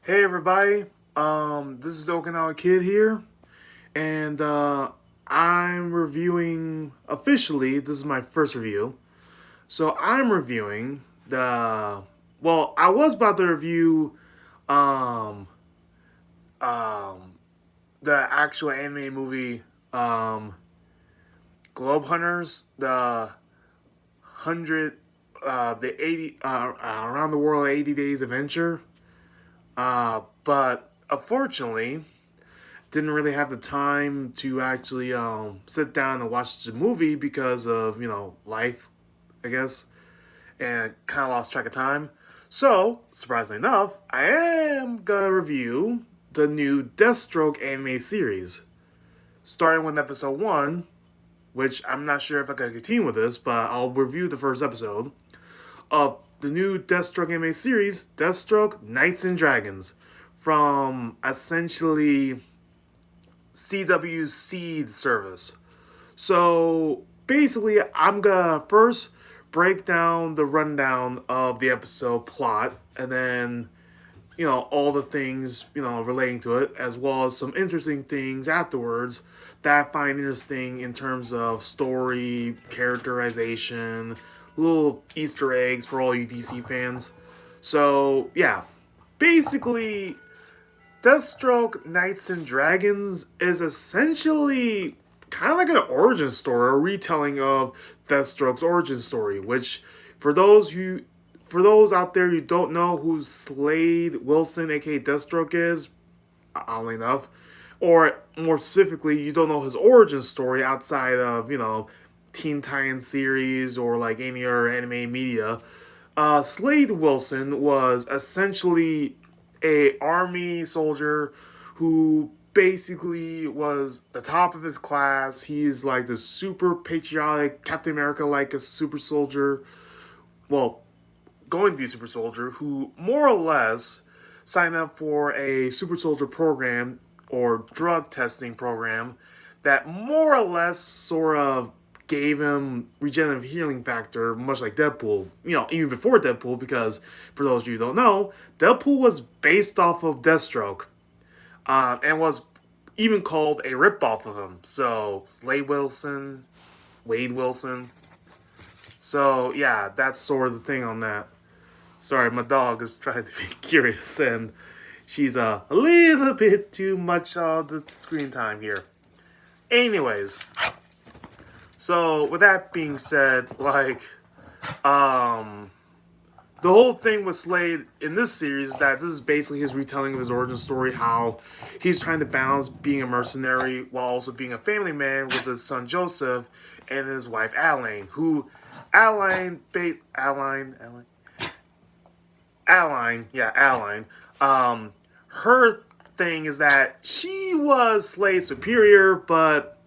Hey everybody, this is Theokinawakid'S here, and I'm reviewing officially. This is my first review, so I'm reviewing the. Well, I was about to review um, um, the actual anime movie Globe Hunters, the 100, the 80 around the world 80 days adventure. But unfortunately, didn't really have the time to actually sit down and watch the movie because of life, I guess, and kind of lost track of time. So surprisingly enough, I am gonna review the new Deathstroke anime series, starting with episode one, which I'm not sure if I can continue with this, but I'll review the first episode of the new Deathstroke anime series, Deathstroke Knights and Dragons, from essentially CW's Seed service. So basically, I'm gonna first break down the rundown of the episode plot, and then all the things relating to it, as well as some interesting things afterwards that I find interesting in terms of story, characterization, little Easter eggs for all you DC fans. So yeah, basically Deathstroke Knights and Dragons is essentially kind of like an origin story, a retelling of Deathstroke's origin story, which for those out there who don't know who Slade Wilson, aka Deathstroke, is, oddly enough, or more specifically, you don't know his origin story outside of, Teen Titans series or like any other anime media. Slade Wilson was essentially a army soldier who basically was the top of his class. He's like this super patriotic Captain America like a super soldier. Well, going to be a super soldier who more or less signed up for a super soldier program or drug testing program that more or less sort of gave him regenerative healing factor, much like Deadpool. Even before Deadpool, because for those of you who don't know, Deadpool was based off of Deathstroke, and was even called a ripoff of him. So Slade Wilson, Wade Wilson. So yeah, that's sort of the thing on that. Sorry, my dog is trying to be curious, and she's a little bit too much of the screen time here. Anyways, so with that being said, um, the whole thing with Slade in this series is that this is basically his retelling of his origin story, how he's trying to balance being a mercenary while also being a family man with his son Joseph and his wife Aline, who Aline. Her thing is that she was Slade's superior, but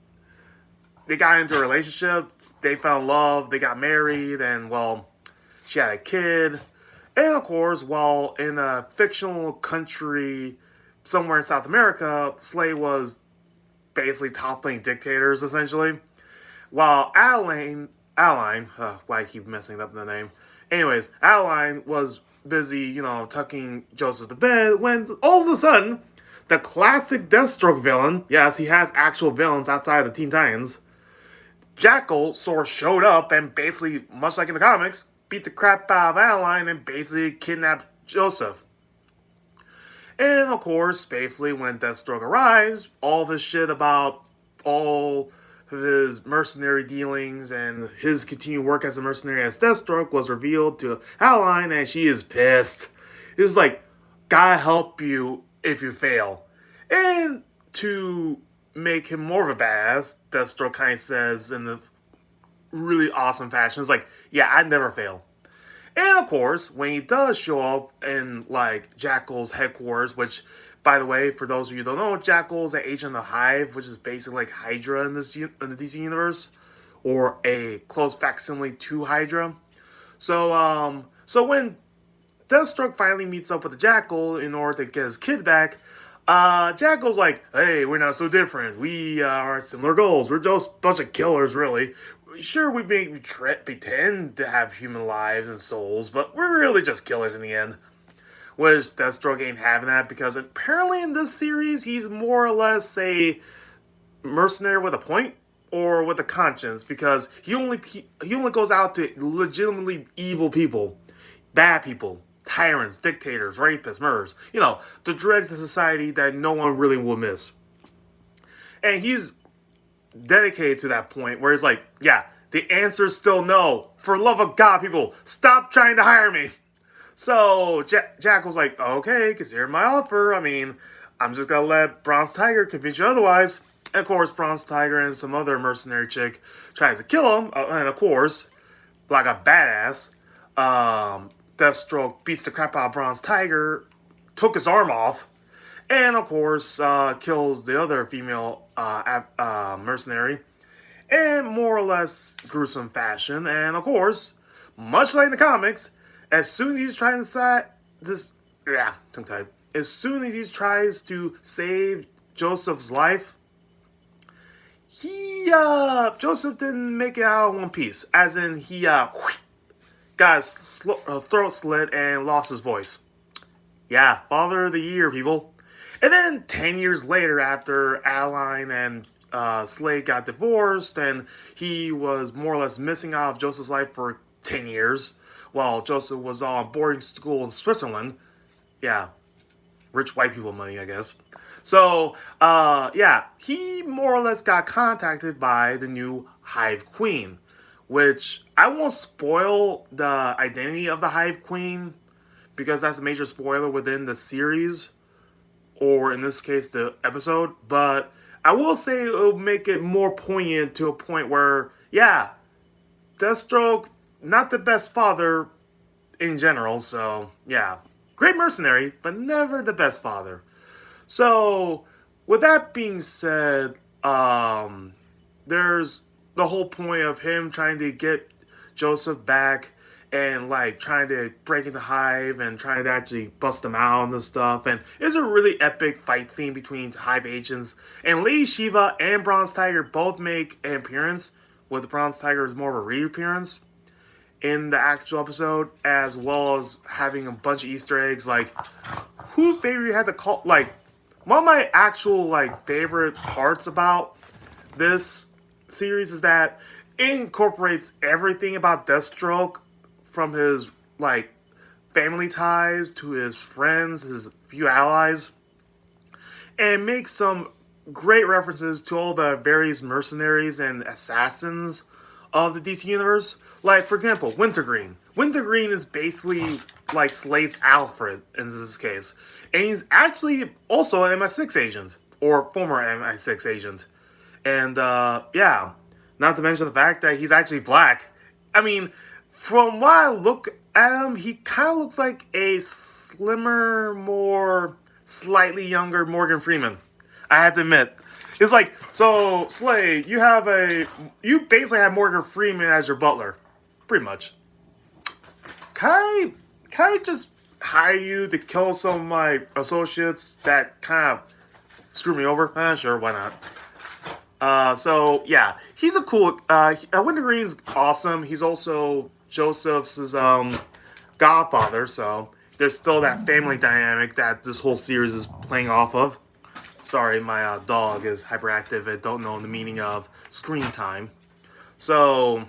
they got into a relationship, they fell in love, they got married, and well, she had a kid. And of course, while in a fictional country somewhere in South America, Slade was basically toppling dictators essentially. While why I keep messing up the name. Anyways, Aline was busy, tucking Joseph to bed when all of a sudden, the classic Deathstroke villain, yes, he has actual villains outside of the Teen Titans, Jackal sort of showed up and basically, much like in the comics, beat the crap out of Adeline and basically kidnapped Joseph. And of course, basically, when Deathstroke arrives, all of his shit about all of his mercenary dealings and his continued work as a mercenary as Deathstroke was revealed to Adeline, and she is pissed. It's like, gotta help you if you fail. And to make him more of a badass, Deathstroke kind of says in the really awesome fashion, it's like, yeah, I'd never fail. And of course, when he does show up in like Jackal's headquarters, which, by the way, for those of you who don't know, Jackal's an agent of the Hive, which is basically like Hydra in the DC universe, or a close facsimile to Hydra. So when Deathstroke finally meets up with the Jackal in order to get his kid back, Jackal's like, hey, we're not so different. We are similar goals. We're just a bunch of killers, really. Sure, we may pretend to have human lives and souls, but we're really just killers in the end. which Deathstroke ain't having that because apparently in this series he's more or less a mercenary with a point or with a conscience because he only goes out to legitimately evil people, bad people, tyrants, dictators, rapists, murderers. The dregs of society that no one really will miss. And he's dedicated to that point where he's like, yeah, the answer's still no. For love of God, people, stop trying to hire me. So Jackal's like, okay, consider my offer. I mean, I'm just gonna let Bronze Tiger convince you otherwise. And of course, Bronze Tiger and some other mercenary chick tries to kill him. And of course, like a badass, Deathstroke beats the crap out of Bronze Tiger, took his arm off, and of course, kills the other female mercenary in more or less gruesome fashion. And of course, much like in the comics, as soon as he's trying to decide this, tongue tied. As soon as he tries to save Joseph's life, Joseph didn't make it out in one piece. As in, he got his throat slit and lost his voice. Yeah, Father of the Year, people. And then 10 years later, after Adeline and Slade got divorced, and he was more or less missing out of Joseph's life for 10 years, while Joseph was on boarding school in Switzerland. Yeah, rich white people money, I guess. So, he more or less got contacted by the new Hive Queen, which I won't spoil the identity of the Hive Queen, because that's a major spoiler within the series, or in this case, the episode. But I will say it'll make it more poignant to a point where, Deathstroke, not the best father in general, so, great mercenary, but never the best father. So, with that being said, there's the whole point of him trying to get Joseph back and, trying to break into Hive and trying to actually bust them out and this stuff. And it's a really epic fight scene between Hive agents. And Lady Shiva and Bronze Tiger both make an appearance, with Bronze Tiger as more of a reappearance in the actual episode, as well as having a bunch of Easter eggs. Whose favorite you had to call, one of my actual, favorite parts about this series is that it incorporates everything about Deathstroke, from his, family ties to his friends, his few allies, and makes some great references to all the various mercenaries and assassins of the DC Universe. For example, Wintergreen. Wintergreen is basically Slade's Alfred in this case. And he's actually also an MI6 agent, or former MI6 agent. And, not to mention the fact that he's actually black. I mean, from what I look at him, he kind of looks like a slimmer, more slightly younger Morgan Freeman. I have to admit. It's so, Slade, you basically have Morgan Freeman as your butler. Pretty much. Can I just hire you to kill some of my associates that kind of screw me over? Sure, why not? He's a cool, Wintergreen's awesome. He's also Joseph's godfather, so there's still that family dynamic that this whole series is playing off of. Sorry, my dog is hyperactive and don't know the meaning of screen time. So,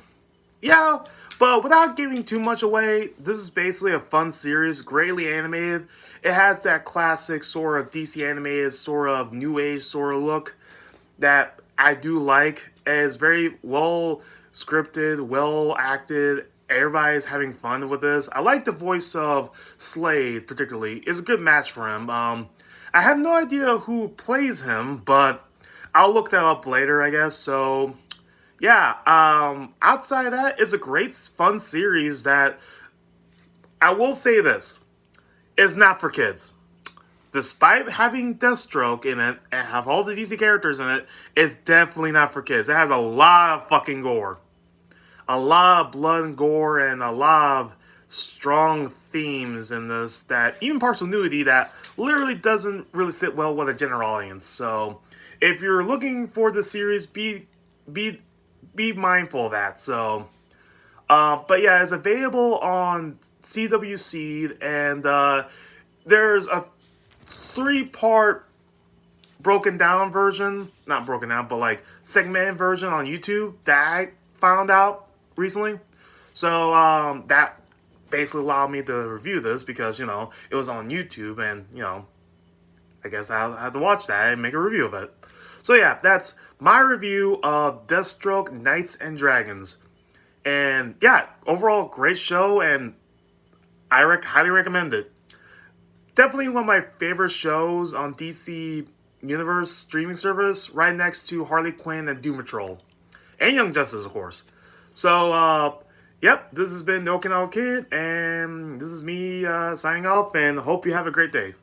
but without giving too much away, this is basically a fun series, greatly animated. It has that classic sort of DC animated, sort of new age sort of look that I do like. It's very well scripted, well acted. Everybody's having fun with this. I like the voice of Slade particularly. It's a good match for him. I have no idea who plays him, but I'll look that up later, I guess. So, outside of that, it's a great, fun series that, I will say this, is not for kids. Despite having Deathstroke in it, and have all the DC characters in it, it's definitely not for kids. It has a lot of fucking gore. A lot of blood and gore, and a lot of strong themes in this, that even partial nudity that literally doesn't really sit well with a general audience. So if you're looking for the series, be mindful of that. So but it's available on CW Seed, and there's a 3-part broken down version, not broken down, but like segmented version on YouTube that I found out recently. So that basically allowed me to review this because, it was on YouTube and, I guess I had to watch that and make a review of it. So yeah, that's my review of Deathstroke Knights and Dragons. And yeah, overall great show, and I highly recommend it. Definitely one of my favorite shows on DC Universe streaming service, right next to Harley Quinn and Doom Patrol. And Young Justice, of course. So, yep, this has been the Okinawa Kid, and this is me signing off, and hope you have a great day.